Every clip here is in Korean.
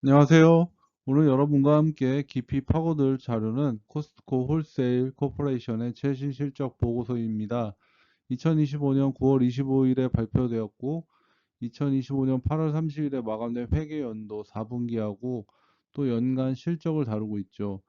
안녕하세요. 오늘 여러분과 함께 깊이 파고들 자료는 코스트코 홀세일 코퍼레이션의 최신 실적 보고서입니다. 2025년 9월 25일에 발표되었고, 2025년 8월 30일에 마감된 회계연도 4분기하고 또 연간 실적을 다루고 있죠.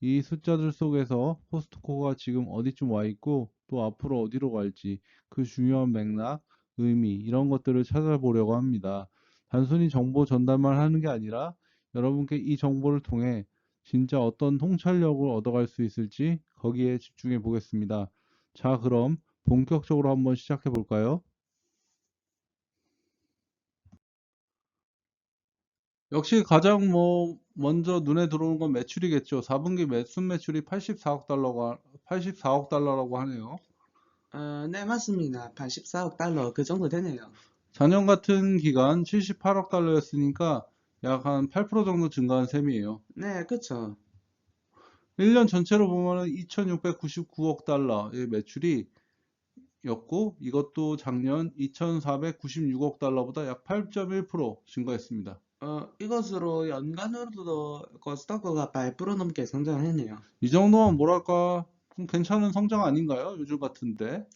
이 숫자들 속에서 코스트코가 지금 어디쯤 와 있고 또 앞으로 어디로 갈지 그 중요한 맥락, 의미 이런 것들을 찾아보려고 합니다. 단순히 정보 전달만 하는 게 아니라 여러분께 이 정보를 통해 진짜 어떤 통찰력을 얻어갈 수 있을지 거기에 집중해 보겠습니다. 자, 그럼 본격적으로 한번 시작해 볼까요? 역시 가장 먼저 눈에 들어오는 건 매출이겠죠. 4분기 순매출이 84억 달러라고 하네요. 네, 맞습니다. 84억 달러 그 정도 되네요. 작년 같은 기간 78억 달러였으니까 약 한 8% 정도 증가한 셈이에요. 네, 그쵸. 1년 전체로 보면은 2,699억 달러의 매출이 였고 이것도 작년 2,496억 달러보다 약 8.1% 증가했습니다. 이것으로 연간으로도 코스닥고가 8% 넘게 성장했네요. 이 정도면 뭐랄까 좀 괜찮은 성장 아닌가요? 요즘 같은데.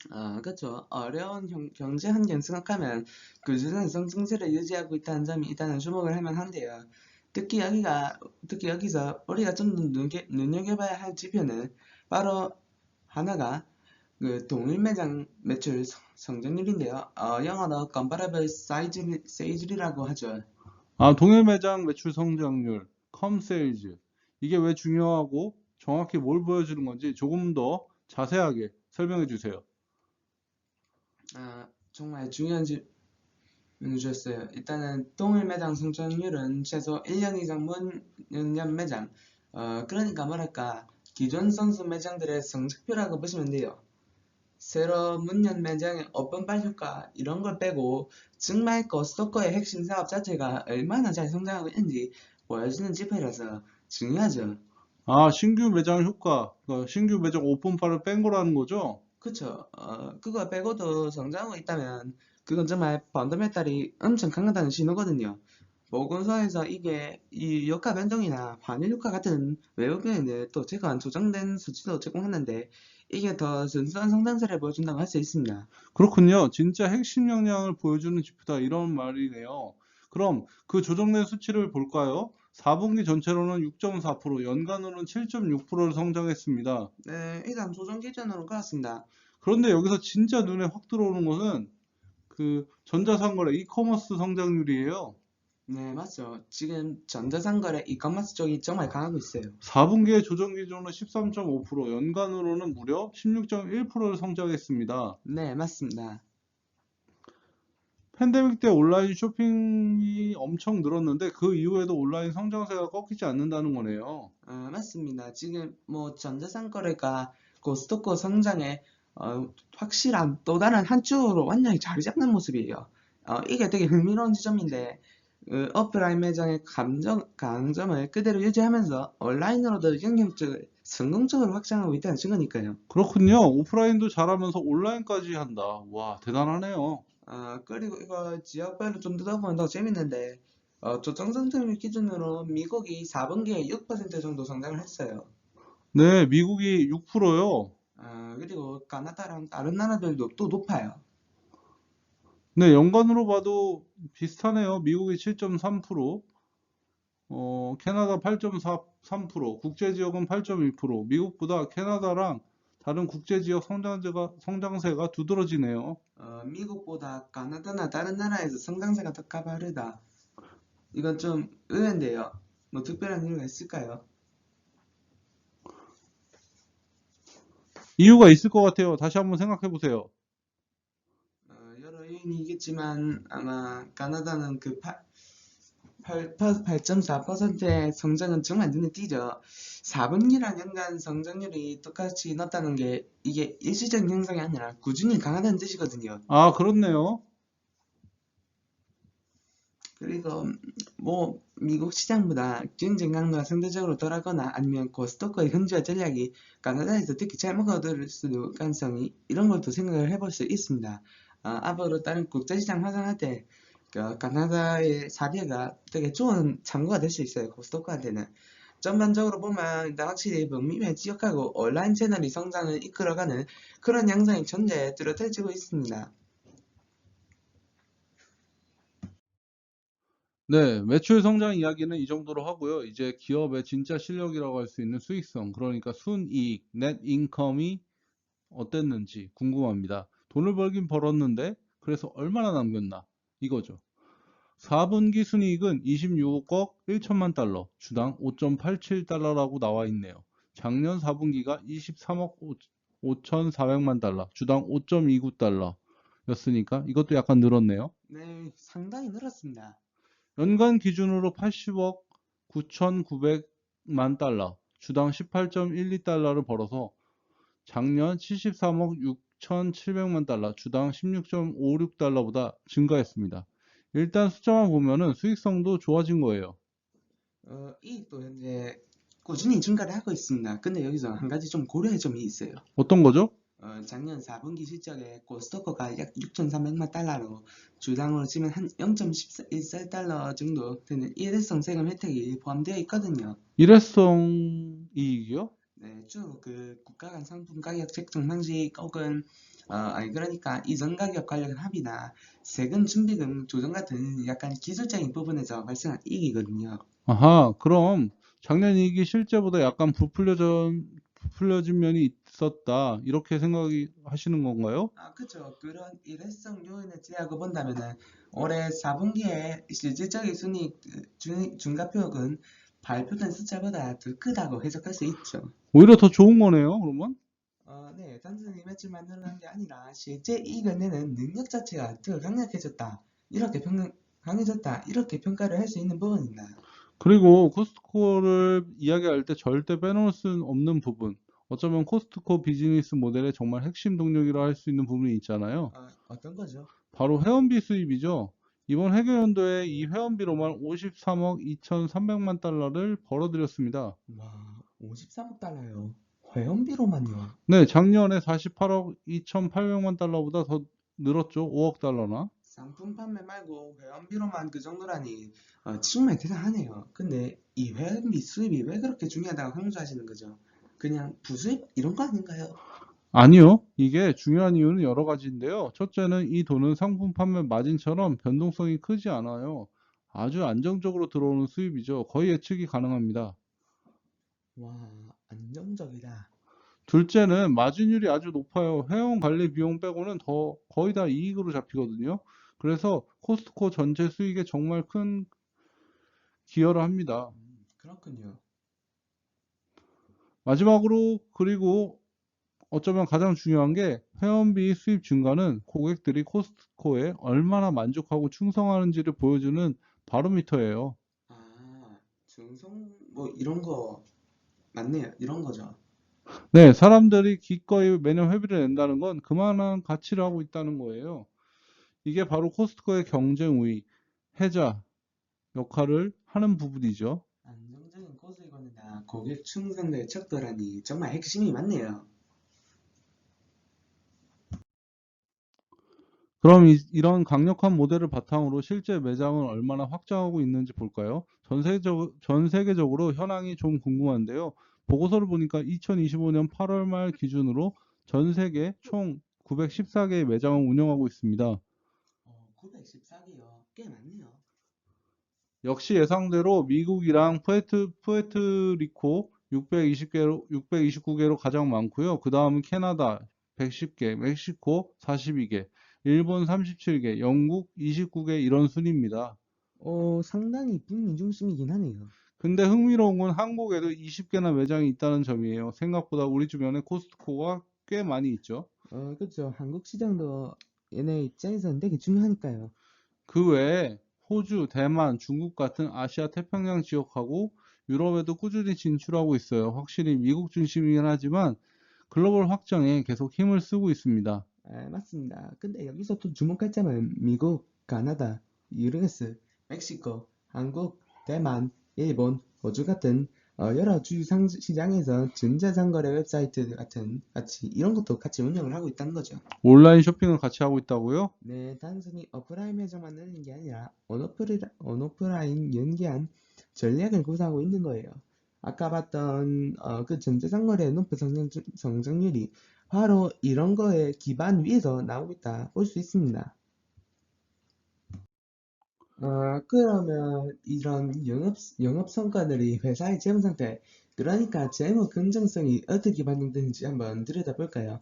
그쵸. 어려운 경제 환경 생각하면 꾸준한 성장세를 유지하고 있다는 점이 일단은 주목을 할 만한데요. 특히 특히 여기서 우리가 좀 더 눈여겨봐야 할 지표는 바로 하나가 그 동일 매장 매출 성장률인데요. 영어로 comparable sales라고 하죠. 아, 동일 매장 매출 성장률, 컴세일즈. 이게 왜 중요하고 정확히 뭘 보여주는 건지 조금 더 자세하게 설명해 주세요. 정말 중요한 질문을 주셨어요. 일단은 동일 매장 성장률은 최소 1년 이상 문연 매장, 그러니까 뭐랄까 기존 선수 매장들의 성적표라고 보시면 돼요. 새로 문연 매장의 오픈발 효과 이런 걸 빼고 정말 코스트코의 핵심 사업 자체가 얼마나 잘 성장하고 있는지 보여주는 지표라서 중요하죠. 아, 신규 매장 효과, 그러니까 신규 매장 오픈바를 뺀 거라는 거죠? 그쵸. 그거 빼고도 성장하고 있다면 그건 정말 펀더멘탈이 엄청 강하다는 신호거든요. 보건소에서 이게 이 유가 변동이나 환율 효과 같은 외부 요인을 또 제거한 조정된 수치도 제공하는데 이게 더 순수한 성장세를 보여준다고 할 수 있습니다. 그렇군요. 진짜 핵심 역량을 보여주는 지표다. 이런 말이네요. 그럼 그 조정된 수치를 볼까요? 4분기 전체로는 6.4%, 연간으로는 7.6%를 성장했습니다. 네, 일단 조정 기준으로 그렇습니다. 그런데 여기서 진짜 눈에 확 들어오는 것은 그 전자상거래, 이커머스 성장률이에요. 네, 맞죠. 지금 전자상거래 이커머스 쪽이 정말 강하고 있어요. 4분기의 조정 기준으로 13.5%, 연간으로는 무려 16.1%를 성장했습니다. 네, 맞습니다. 팬데믹 때 온라인 쇼핑이 엄청 늘었는데 그 이후에도 온라인 성장세가 꺾이지 않는다는 거네요. 맞습니다. 지금 뭐 전자상거래가 코스트코 성장에 확실한 또 다른 한 축으로 완전히 자리 잡는 모습이에요. 이게 되게 흥미로운 지점인데 오프라인 매장의 강점을 그대로 유지하면서 온라인으로도 영향력을 성공적으로 확장하고 있다는 증거니까요. 그렇군요. 오프라인도 잘하면서 온라인까지 한다. 와, 대단하네요. 그리고 이거 지역별로 좀 뜯어보면 더 재밌는데 조정 성장률 기준으로 미국이 4분기에 6% 정도 성장을 했어요. 네, 미국이 6%요. 그리고 가나다랑 다른 나라들도 또 높아요. 네, 연간으로 봐도 비슷하네요. 미국이 7.3%, 캐나다 8.43%, 국제지역은 8.2%, 미국보다 캐나다랑 다른 국제지역 성장세가 두드러지네요. 미국보다 가나다나 다른 나라에서 성장세가 더 가파르다. 이건 좀 의외인데요. 뭐 특별한 이유가 있을까요? 이유가 있을 것 같아요. 다시 한번 생각해 보세요. 여러 요인이 있겠지만 아마 가나다는 그 8.4%의 성장은 정말 눈에 띄죠. 4분기랑 연간 성장률이 똑같이 높다는 게 이게 일시적인 현상이 아니라 꾸준히 강하다는 뜻이거든요. 아, 그렇네요. 그리고 뭐 미국 시장보다 경쟁 강도가 상대적으로 덜하거나 아니면 코스트코의 현지화 전략이 가나다에서 특히 잘 먹어들을 수도 가능성이 이런 것도 생각을 해볼 수 있습니다. 앞으로 다른 국제시장 확장할 때 가나다의 사례가 되게 좋은 참고가 될 수 있어요. 코스트코한테는. 전반적으로 보면 일단 확실히 북미의 지역하고 온라인 채널이 성장을 이끌어가는 그런 양상이 현재 뚜렷해지고 있습니다. 네, 매출 성장 이야기는 이 정도로 하고요. 이제 기업의 진짜 실력이라고 할 수 있는 수익성, 그러니까 순이익, net income이 어땠는지 궁금합니다. 돈을 벌긴 벌었는데, 그래서 얼마나 남겼나? 이거죠. 4분기 순이익은 26억 1천만 달러, 주당 5.87달러라고 나와 있네요. 작년 4분기가 23억 5,400만 달러, 주당 5.29달러 였으니까 이것도 약간 늘었네요. 네, 상당히 늘었습니다. 연간 기준으로 80억 9,900만 달러, 주당 18.12달러를 벌어서 작년 73억 6,700만 달러, 주당 16.56달러보다 증가했습니다. 일단 숫자만 보면은 수익성도 좋아진 거예요. 이익도 현재 꾸준히 증가를 하고 있습니다. 근데 여기서 한 가지 좀 고려할 점이 있어요. 어떤 거죠? 작년 4분기 실적에 코스트코가 약 6,300만 달러로 주당으로 치면 한 0.14달러 정도 되는 일회성 세금 혜택이 포함되어 있거든요. 일회성 이익이요? 네, 주 국가 간 상품 가격 책정 방식 혹은 아니 그러니까 이전 가격 관련 합의나 세금 준비금 조정 같은 약간 기술적인 부분에서 발생한 이익이거든요. 아하, 그럼 작년 이익이 실제보다 약간 부풀려진 면이 있었다. 이렇게 생각이 하시는 건가요? 그쵸. 그런 일회성 요인을 제하고 본다면은 올해 4분기에 실질적인 순이익 중과표익은 발표된 숫자보다 더 크다고 해석할 수 있죠. 오히려 더 좋은 거네요, 그러면? 네, 단순히 매출만 늘어난 게 아니라 실제 이익을 내는 능력 자체가 더 강력해졌다. 강해졌다. 이렇게 평가를 할 수 있는 부분입니다. 그리고 코스트코를 이야기할 때 절대 빼놓을 수 없는 부분. 어쩌면 코스트코 비즈니스 모델의 정말 핵심 동력이라 할 수 있는 부분이 있잖아요. 어떤 거죠? 바로 회원비 수입이죠. 이번 회계연도에 이 회원비로만 53억 2,300만 달러를 벌어들였습니다. 와, 53억 달러요. 회원비로만요. 네, 작년에 48억 2,800만 달러보다 더 늘었죠. 5억 달러나. 상품 판매 말고 회원비로만 그 정도라니 정말 대단하네요. 근데 이 회원비 수입이 왜 그렇게 중요하다고 강조하시는 거죠? 그냥 부수입 이런 거 아닌가요? 아니요. 이게 중요한 이유는 여러 가지인데요. 첫째는 이 돈은 상품 판매 마진처럼 변동성이 크지 않아요. 아주 안정적으로 들어오는 수입이죠. 거의 예측이 가능합니다. 와, 안정적이다. 둘째는 마진율이 아주 높아요. 회원 관리 비용 빼고는 거의 다 이익으로 잡히거든요. 그래서 코스트코 전체 수익에 정말 큰 기여를 합니다. 그렇군요. 마지막으로 그리고 어쩌면 가장 중요한 게 회원비 수입 증가는 고객들이 코스트코에 얼마나 만족하고 충성하는지를 보여주는 바로미터예요. 중성 뭐 이런 거 맞네요. 이런 거죠. 네, 사람들이 기꺼이 매년 회비를 낸다는 건 그만한 가치를 하고 있다는 거예요. 이게 바로 코스트코의 경쟁 우위, 해자 역할을 하는 부분이죠. 안정적인 고수익원이나 고객 충성도에 척도라니 정말 핵심이 맞네요. 그럼 이런 강력한 모델을 바탕으로 실제 매장을 얼마나 확장하고 있는지 볼까요? 전 세계적으로 현황이 좀 궁금한데요. 보고서를 보니까 2025년 8월 말 기준으로 전 세계 총 914개의 매장을 운영하고 있습니다. 914개요. 꽤 많네요. 역시 예상대로 미국이랑 푸에르토리코 629개로 가장 많고요. 그 다음은 캐나다 110개, 멕시코 42개, 일본 37개, 영국 29개 이런 순입니다. 상당히 북미 중심이긴 하네요. 근데 흥미로운 건 한국에도 20개나 매장이 있다는 점이에요. 생각보다 우리 주변에 코스트코가 꽤 많이 있죠. 그렇죠. 한국 시장도 얘네 입장에서는 되게 중요하니까요. 그 외에 호주, 대만, 중국 같은 아시아 태평양 지역하고 유럽에도 꾸준히 진출하고 있어요. 확실히 미국 중심이긴 하지만 글로벌 확장에 계속 힘을 쓰고 있습니다. 맞습니다. 근데 여기서 또 주목할 점은 미국, 가나다, 유럽스, 멕시코, 한국, 대만, 일본, 호주 같은 여러 주요 시장에서 전자상거래 웹사이트 같이 이런 것도 같이 운영을 하고 있다는 거죠. 온라인 쇼핑을 같이 하고 있다고요? 네, 단순히 오프라인 매장만 늘리는 게 아니라 온오프라인 연계한 전략을 구사하고 있는 거예요. 아까 봤던 그 전자상거래의 높은 성장률이 바로 이런 거에 기반 위에서 나오고 있다 볼 수 있습니다. 그러면 이런 영업 성과들이 회사의 재무 상태, 그러니까 재무 긍정성이 어떻게 반영되는지 한번 들여다볼까요?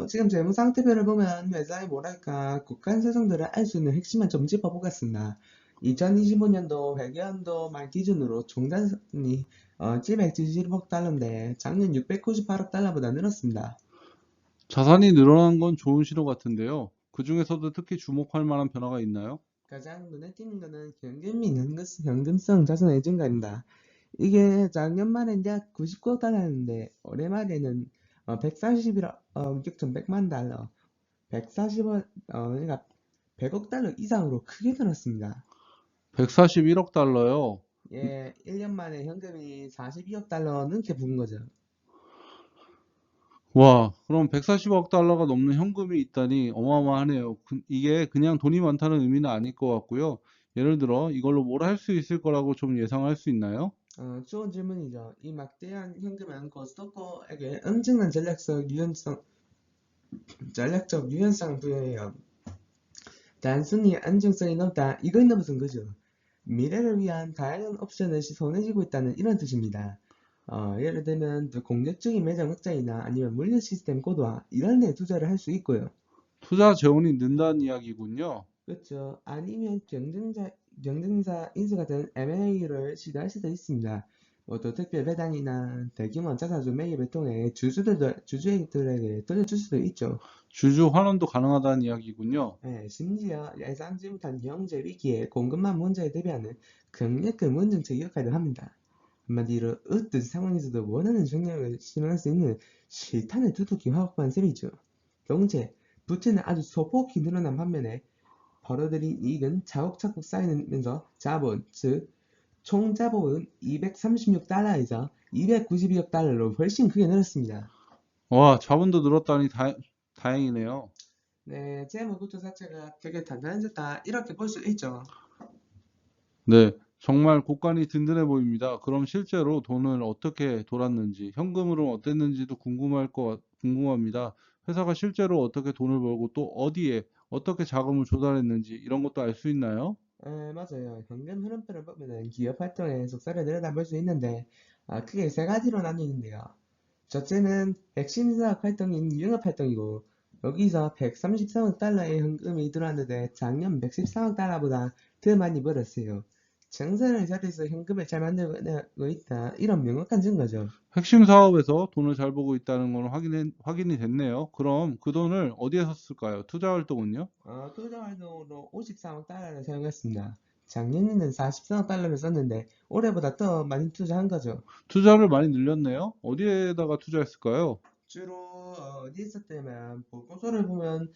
지금 재무 상태별을 보면 회사의 뭐랄까 국가세성들을 알 수 있는 핵심만 좀 짚어보겠습니다. 2025년도 회계연도 말 기준으로 총자산이 777억 달러인데 작년 698억 달러보다 늘었습니다. 자산이 늘어난 건 좋은 신호 같은데요. 그 중에서도 특히 주목할 만한 변화가 있나요? 가장 눈에 띄는 것은 현금 및 현금성 자산의 증가입니다. 이게 작년 말엔 약 99억 달러였는데 올해 말에는 141억 6,100만 달러, 140억 그러니까 100억 달러 이상으로 크게 늘었습니다. 141억 달러요. 예, 1년 만에 현금이 42억 달러 넘게 부은 거죠. 와, 그럼 140억 달러가 넘는 현금이 있다니 어마어마하네요. 이게 그냥 돈이 많다는 의미는 아닐 것 같고요. 예를 들어 이걸로 뭘 할 수 있을 거라고 좀 예상할 수 있나요? 좋은 질문이죠. 이 막대한 현금은 코스토코에게 엄청난 전략적 유연성을 부여해요. 단순히 안정성이 높다, 이걸 넘어선 거죠. 미래를 위한 다양한 옵션을 손에 쥐고 있다는 이런 뜻입니다. 예를 들면 더 공격적인 매장 확장이나 아니면 물류 시스템 고도화 이런 데 투자를 할 수 있고요. 투자 재원이 는다는 이야기군요. 그렇죠. 아니면 경쟁사 인수가 된 M&A를 시도할 수도 있습니다. 또 특별 배당이나 대규모 자사주 매입을 통해 주주들에게 돌려줄 수도 있죠. 주주 환원도 가능하다는 이야기군요. 예, 심지어 예상치 못한 경제 위기에 공급망 문제에 대비하는 강력한 원정책 역할을 합니다. 한마디로 어떤 상황에서도 원하는 정량을 실현할 수 있는 실탄을 두둑히 확보한 셈이죠. 경제, 부채는 아주 소폭히 늘어난 반면에 벌어들인 이익은 차곡차곡 쌓이면서 자본, 즉 총자본은 236달러에서 292억 달러로 훨씬 크게 늘었습니다. 와, 자본도 늘었다니 다행이네요. 네, 재무 구조 자체가 되게 단단해졌다 이렇게 볼 수 있죠. 네, 정말 곳간이 든든해 보입니다. 그럼 실제로 돈을 어떻게 돌았는지, 현금으로 어땠는지도 궁금합니다. 회사가 실제로 어떻게 돈을 벌고 또 어디에 어떻게 자금을 조달했는지 이런 것도 알 수 있나요? 맞아요. 현금 흐름표를 보면은 기업 활동의 속살을 내려다볼 수 있는데, 크게 세 가지로 나뉘는데요. 첫째는 핵심 사업 활동인 융합 활동이고, 여기서 133억 달러의 현금이 들어왔는데 작년 113억 달러보다 더 많이 벌었어요. 정산을 잘해서 현금을 잘 만들고 있다. 이런 명확한 증거죠. 핵심 사업에서 돈을 잘 벌고 있다는 건 확인이 됐네요. 그럼 그 돈을 어디에서 쓸까요? 투자 활동은요? 투자 활동으로 53억 달러를 사용했습니다. 작년에는 43억 달러를 썼는데 올해보다 더 많이 투자한 거죠. 투자를 많이 늘렸네요. 어디에다가 투자했을까요? 주로 어디에 썼냐면 보고서를 보면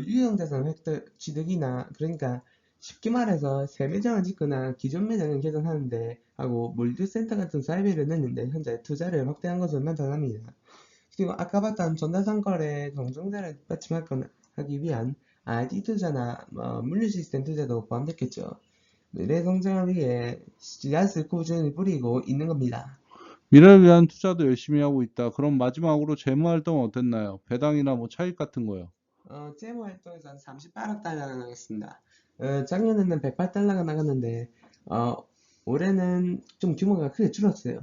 유형자산 획득 취득이나 그러니까 쉽게 말해서 새 매장을 짓거나 기존 매장을 개선하는데 하고 물류센터 같은 사이비를 넣는데 현재 투자를 확대한 것으로 나타납니다. 그리고 아까 봤던 전자상거래 경쟁자를 하기 위한 IT 투자나 물류 시스템 투자도 포함됐겠죠. 미래 성장을 위해 씨앗을 꾸준히 뿌리고 있는 겁니다. 미래를 위한 투자도 열심히 하고 있다. 그럼 마지막으로 재무 활동은 어땠나요? 배당이나 뭐 차익 같은 거요. 재무 활동에서는 38억 달러가 나갔습니다. 작년에는 108달러가 나갔는데, 어, 올해는 좀 규모가 크게 줄었어요.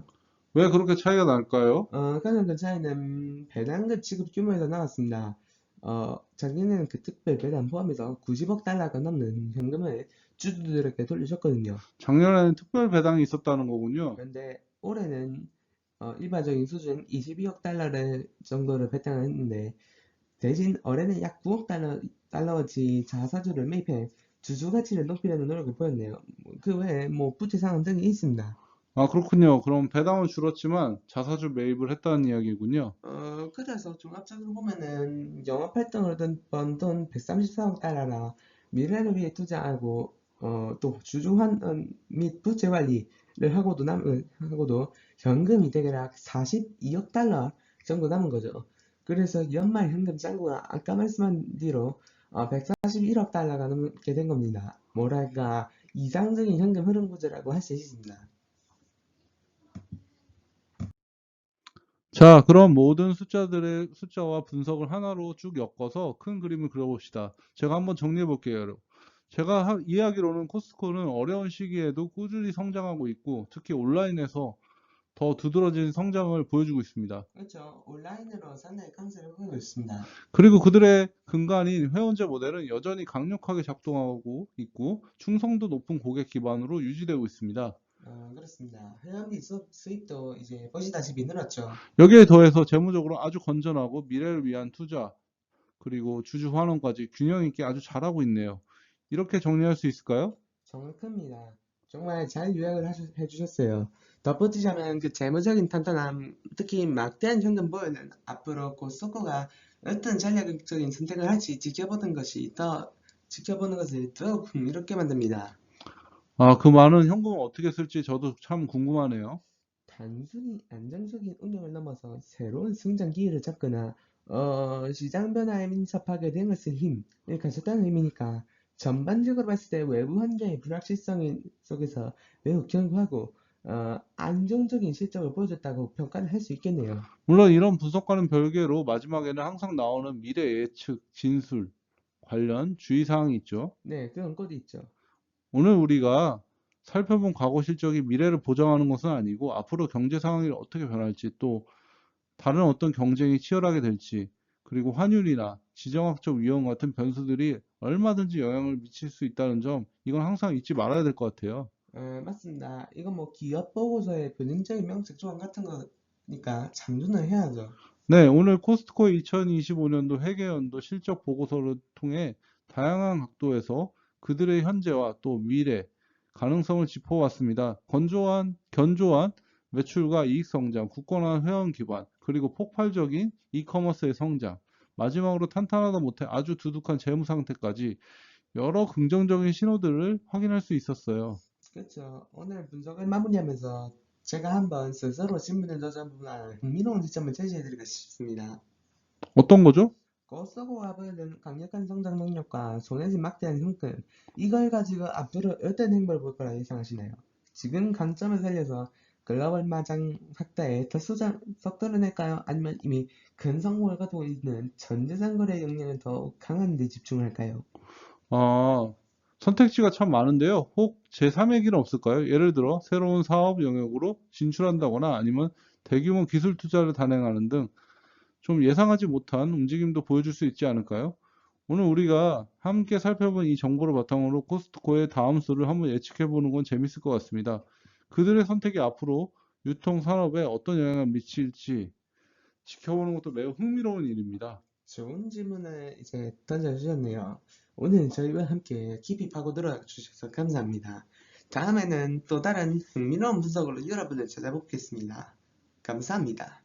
왜 그렇게 차이가 날까요? 가장 큰 차이는 배당금 지급 규모에서 나왔습니다. 작년에는 그 특별 배당 포함해서 90억 달러가 넘는 현금을 주주들에게 돌려줬거든요. 작년에는 특별 배당이 있었다는 거군요. 그런데 올해는 일반적인 수준 22억 달러를 정도를 배당을 했는데, 대신 올해는 약 9억 달러어치 자사주를 매입해 주주 가치를 높이려는 노력을 보였네요. 그 외에 뭐 부채 상환 등이 있습니다. 아, 그렇군요. 그럼 배당은 줄었지만 자사주 매입을 했다는 이야기군요. 그래서 종합적으로 보면은 영업 활동으로 번 돈 134억 달러라 미래를 위해 투자하고 또 주주 환원 및 부채 관리 하고도 현금이 대략 42억 달러 정도 남은 거죠. 그래서 연말 현금 잔고가 아까 말씀한 뒤로 141억 달러가 넘게 된 겁니다. 뭐랄까 이상적인 현금 흐름 구조라고 할 수 있습니다. 자, 그럼 모든 숫자와 분석을 하나로 쭉 엮어서 큰 그림을 그려봅시다. 제가 한번 정리해 볼게요, 여러분. 제가 이해하기로는 코스트코는 어려운 시기에도 꾸준히 성장하고 있고, 특히 온라인에서 더 두드러진 성장을 보여주고 있습니다. 그렇죠. 온라인으로 상당히 강세를 보이고 있습니다. 그리고 그들의 근간인 회원제 모델은 여전히 강력하게 작동하고 있고, 충성도 높은 고객 기반으로 유지되고 있습니다. 그렇습니다. 회원비 수입도 이제 보시다시피 늘었죠. 여기에 더해서 재무적으로 아주 건전하고 미래를 위한 투자, 그리고 주주 환원까지 균형 있게 아주 잘하고 있네요. 이렇게 정리할 수 있을까요? 정확합니다. 정말 잘 요약을 해주셨어요. 덧붙이자면 그 재무적인 탄탄함, 특히 막대한 현금 보유는 앞으로 코스트코가 어떤 전략적인 선택을 할지 지켜보는 것을 더욱 흥미롭게 만듭니다. 아, 그 많은 현금을 어떻게 쓸지 저도 참 궁금하네요. 단순히 안정적인 운영을 넘어서 새로운 성장 기회를 잡거나 시장 변화에 민첩하게 된 것을 힘을 가졌다는 의미니까 전반적으로 봤을 때 외부 환경의 불확실성 속에서 매우 견고하고 안정적인 실적을 보여줬다고 평가를 할 수 있겠네요. 물론 이런 분석과는 별개로 마지막에는 항상 나오는 미래 예측, 진술 관련 주의사항이 있죠. 네, 그런 것도 있죠. 오늘 우리가 살펴본 과거 실적이 미래를 보장하는 것은 아니고 앞으로 경제 상황이 어떻게 변할지 또 다른 어떤 경쟁이 치열하게 될지 그리고 환율이나 지정학적 위험 같은 변수들이 얼마든지 영향을 미칠 수 있다는 점 이건 항상 잊지 말아야 될 것 같아요. 맞습니다. 이건 뭐 기업 보고서의 변형적인 명책 조항 같은 거니까 참조는 해야죠. 네, 오늘 코스트코의 2025년도 회계연도 실적 보고서를 통해 다양한 각도에서 그들의 현재와 또 미래 가능성을 짚어왔습니다. 견조한 매출과 이익 성장, 굳건한 회원 기반, 그리고 폭발적인 이커머스의 성장, 마지막으로 탄탄하다 못해 아주 두둑한 재무 상태까지 여러 긍정적인 신호들을 확인할 수 있었어요. 그렇죠. 오늘 분석을 마무리하면서 제가 한번 스스로 질문을 던져보는 흥미로운 지점을 제시해드리고 싶습니다. 어떤 거죠? 고서고와 보이는 강력한 성장 능력과 손해진 막대한 현금, 이걸 가지고 앞으로 어떤 행보를 볼 거라 예상하시나요? 지금 강점을 살려서 글로벌 마장 확대에 더 속도를 낼까요? 아니면 이미 큰 성공을 거두고 있는 전재산 거래 역량을 더욱 강한 데 집중할까요? 아, 선택지가 참 많은데요. 혹 제3의 길은 없을까요? 예를 들어 새로운 사업 영역으로 진출한다거나 아니면 대규모 기술 투자를 단행하는 등 좀 예상하지 못한 움직임도 보여줄 수 있지 않을까요? 오늘 우리가 함께 살펴본 이 정보를 바탕으로 코스트코의 다음 수를 한번 예측해 보는 건 재밌을 것 같습니다. 그들의 선택이 앞으로 유통 산업에 어떤 영향을 미칠지 지켜보는 것도 매우 흥미로운 일입니다. 좋은 질문을 이제 던져주셨네요. 오늘 저희와 함께 깊이 파고들어 주셔서 감사합니다. 다음에는 또 다른 흥미로운 분석으로 여러분을 찾아뵙겠습니다. 감사합니다.